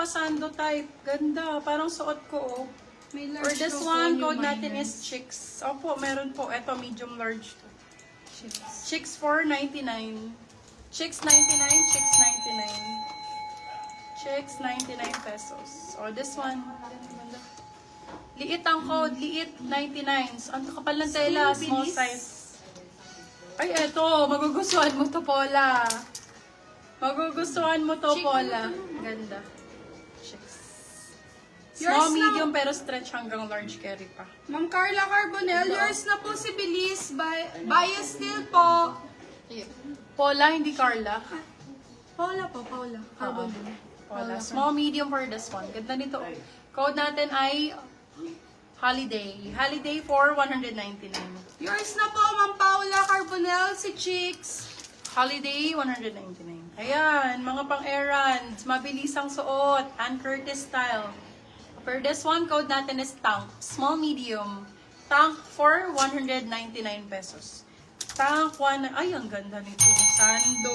pasando type. Ganda. Parang suot ko, oh. May large For this to one, po, code yung natin minor. is Chicks. Opo, meron po. Ito, medium large to. Chicks. Chicks for 99. Chicks 99, Chicks 99. Chicks 99 pesos. O, this one. Liit ang code. Liit 99. Ang kapal ng tela. Small size. Ay, eto. Magugustuhan mo to, Paula. Magugustuhan mo to, Chick, Paula. Ganda. Chicks. Small, Yours medium, pero stretch hanggang large carry pa. Ma'am Carla Carbonell, yours na po si Bilis. Bias still po. Paula, hindi Carla. Paula po, Paula. Carbonell. Paula. Small, medium for this one. Ganda nito. Code natin ay Holiday. Holiday for 199. Yours na po, Ma'am Paula Carbonell, si Chicks. Holiday, 199. Ayan, mga pang-errands. Mabilis ang suot. Ann Curtis style. For this one, code natin is Tank. Small, medium. Tank for 199 pesos. Tank 1. Ay, ang ganda nito. Sando.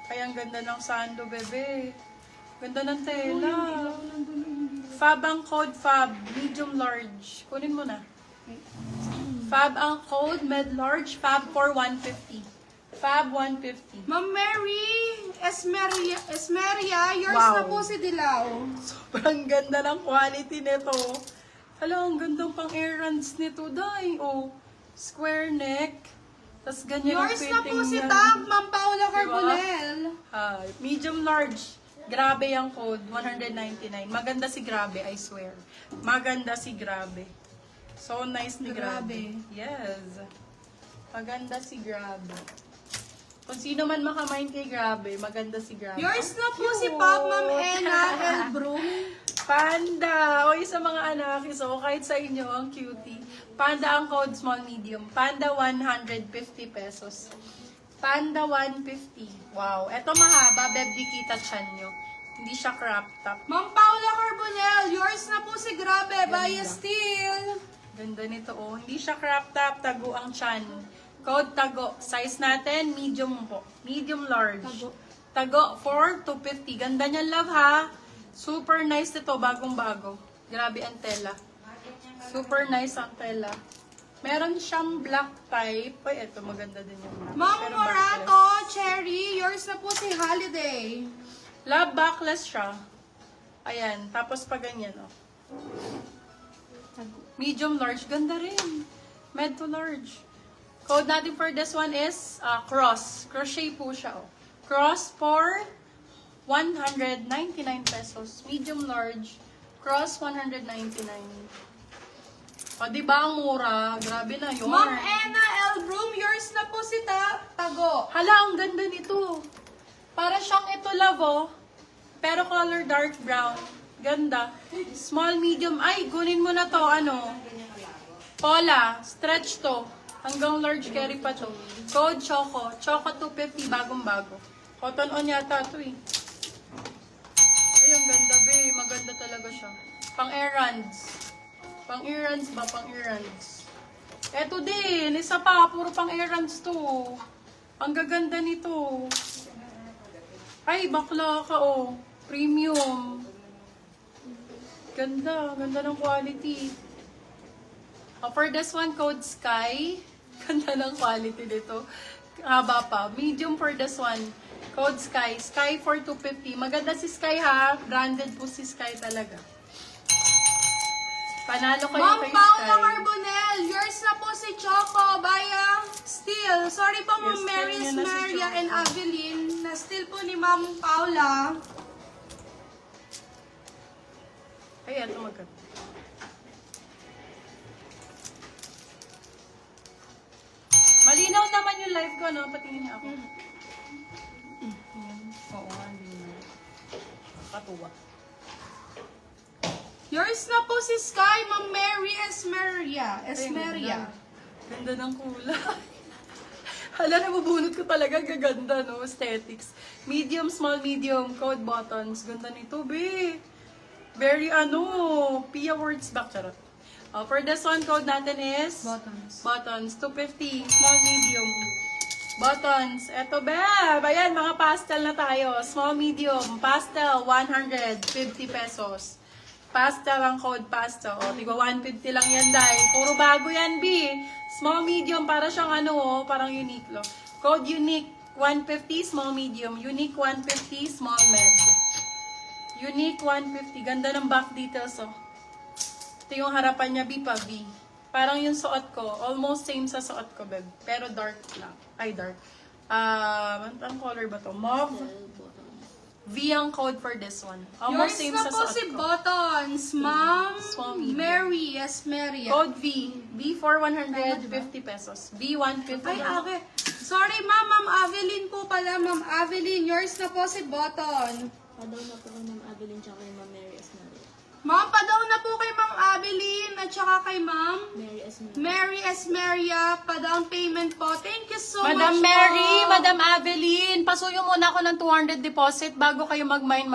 Ay, ang ganda ng sando, bebe. Ganda ng tela. Fab ang code, Fab. Medium, large. Kunin mo na. Fab ang code, med-large. Fab for 150. Fab 150. Ma'am Mary Esmeria, yours Wow. na po si Dilao. Sobrang ganda ng quality nito. Hala, ang gandang pang-errands nito, Day. Oh, square neck. Tapos ganyan ang Yours fitting na po si niya. Tank, Ma'am Paula Carbonell. Medium large. Grabe ang code, 199. Maganda si Grabe, I swear. Maganda si Grabe. So nice ni Grabe. Yes. Maganda si Grabe. Kung sino man makamind kay Grabe, maganda si Grabe. Yours na po Cute. si Pop, Ma'am Ena Elbroom. Panda! Oy, sa mga anak, so kahit sa inyo, ang cutie. Panda ang code, small, medium. Panda, 150 pesos. Panda, 150. Wow. Eto mahaba, bebdi kita chan nyo. Hindi siya crop top. Ma'am Paula Carbonell, yours na po si Grabe, Bias Steel. Ganda nito, oh. Hindi siya crop top, tago ang chan. Code tago. Size natin, medium po. Medium large. Tago. Tago for 250. Ganda niyan, love, ha? Super nice ito, bagong-bago. Grabe ang tela. Super nice ang tela. Meron siyang black type. Ay, ito, maganda din yung black. Ma'am Pero Morato, backless. Cherry, yours na po si Holiday. Love, backless siya. Ayan. Tapos pa ganyan, oh. Medium large. Ganda rin. Med to large. Code natin for this one is cross. Crochet po siya, oh. Cross for 199 pesos. Medium large. Cross 199. O, diba ang mura? Grabe na yun. Ma'am Ena Elbroom, yours na po si Tago. Hala, ang ganda nito. Para siyang ito, love, oh. Pero color dark brown. Ganda. Small, medium. Ay, kunin mo na to, ano. Paula, stretch to. Hanggang large carry pa to. Code Choco. Choco 250, bagong-bago. Cotton on yata to, eh. Ay, ang ganda, be. Maganda talaga siya. Pang-errands. Pang-errands ba? Pang-errands. Eto din. Isa pa. Puro pang-errands to. Ang gaganda nito. Ay, bakla ka, oh. Premium. Ganda. Ganda ng quality. For this one, code Sky. Ganda ng quality nito. Haba pa. Medium for this one. Code Sky. Sky for 250. Maganda si Sky, ha. Branded po si Sky talaga. Panalo kayo Ma'am kay Paula Sky. Carbonell, yours na po si Choco, Baya Steel. Sorry po, Ma'am Yes, Mary yun na si Maria Choco. and Avelyn. Na still po ni Ma'am Paula. Ay, ito maganda. Malinaw naman yung live ko, no? Patingin niya ako. Oo, malinaw. Katuwa. Yours na po si Sky, Ma'am Mary Esmeria. Ay, Esmeria. Ganda ng kulay. Hala, nabubunot ko talaga. Gaganda, no? Aesthetics. Medium, small, medium. Code buttons. Ganda nito, be. Very, Pia words back. Charot. For this one, code natin is Bottoms. buttons. 250. Small, medium. Buttons. Eto, beb. Ayan, mga pastel na tayo. Small, medium. Pastel, 150 pesos. Pastel ang code pastel. O, digo, 150 lang yan, dahil. Puro bago yan, B. Small, medium, para siyang ano, oh, parang Uniqlo. Code unique, 150, small, medium. Unique, 150, small, med. Unique, 150. Ganda ng back details, oh. Ito yung harapan niya, B pa, B. Parang yung suot ko. Almost same sa suot ko, beb. Pero dark lang. Ay, dark. Ang color ba to? Mauve. V ang code for this one. Almost Yours same na sa po suot si ko. Buttons, Ma'am Small, medium. Mary Esmeria. Code V. V for 150 pesos. V 150. Ay, okay. Sorry, Ma'am. Ma'am Avelyn po pala. Ma'am Avelyn, yours na po si Button. Padaw na po kay Ma'am Avelyn tsaka kay Ma'am Mary Esmeria. Ma'am, padaw na po kay Ma'am Avelyn at saka kay Ma'am Mary Esmeria. Mary Esmeria. Pa-down payment po. Thank you so Madam much Mary, po. Madam Avelyn, pasuyo muna ako ng 200 deposit bago kayo mag-mine,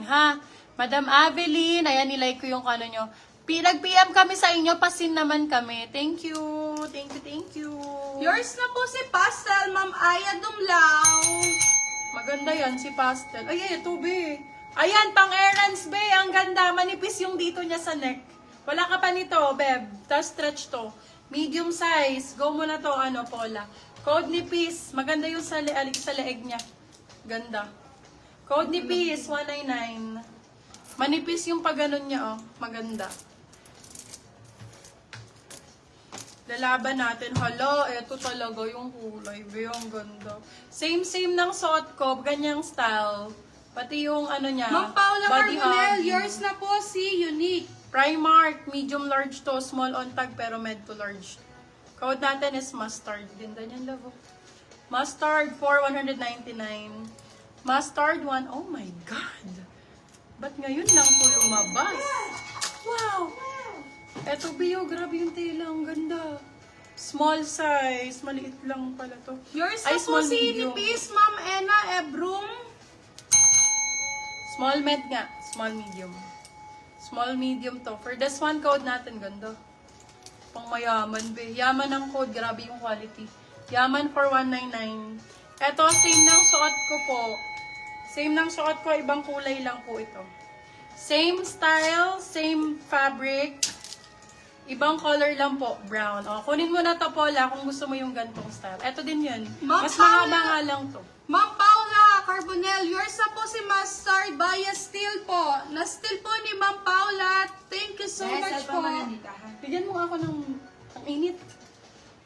ha? Madam Avelyn, ayan, nilike ko yung ano nyo. Nag-PM kami sa inyo, pasin naman kami. Thank you. Thank you. Yours na po si Pastel, Ma'am Aya Dumlao. Maganda yan, si Pastel. Ay, ito, be. Ayan, pang errands, be. Ang ganda. Manipis yung dito niya sa neck. Wala ka pa nito, beb. Tapos stretch to. Medium size. Go mo na to, Paula. Code nipis. Maganda yung sa leeg niya. Ganda. Code nipis, 199. Manipis yung pag-ganon niya, oh. Maganda. Lalaban natin. Hala, eto talaga yung kulay. Be, ang ganda. Same ng suot ko. Ganyang style. Pati yung niya. Ma'am Paula body Carbonell, hugging. yours na po si Unique. Primark, medium large to, small on tag pero med to large. Code natin is mustard. Ganda niyan, love. Mustard for 199. Mustard 1. Oh my God. Ba't ngayon lang po lumabas? Wow. Eto, Bio, grabe yung tela. Ang ganda. Small size. Maliit lang pala to. Yours Ay, na po small si medium. Nipis, Ma'am Ena Ebrum. Small med nga. Small medium. Small medium to. For this one, code natin, ganda. Pang mayaman, be. Yaman ang code. Grabe yung quality. Yaman for 199. Eto, same ng suot ko po. Same ng suot ko. Ibang kulay lang po ito. Same style, same fabric. Ibang color lang po. Brown. O, kunin mo na to, Paula, kung gusto mo yung gantong style. Eto din yun. Ma'am Mas Paula. mahaba nga lang to. Ma'am Paula Carbonell, yours na po si Mustard Bias Steel po. Na-steal po ni Ma'am Paula. Thank you so much po. Bigyan mo ako ng ang init.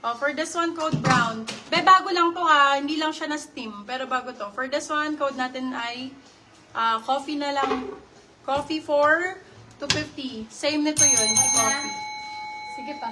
Oh, for this one, code brown. Be, bago lang to ha. Hindi lang siya na-steam. Pero bago to. For this one, code natin ay coffee na lang. Coffee for 250. Same nito yun. Si coffee. Sige pa.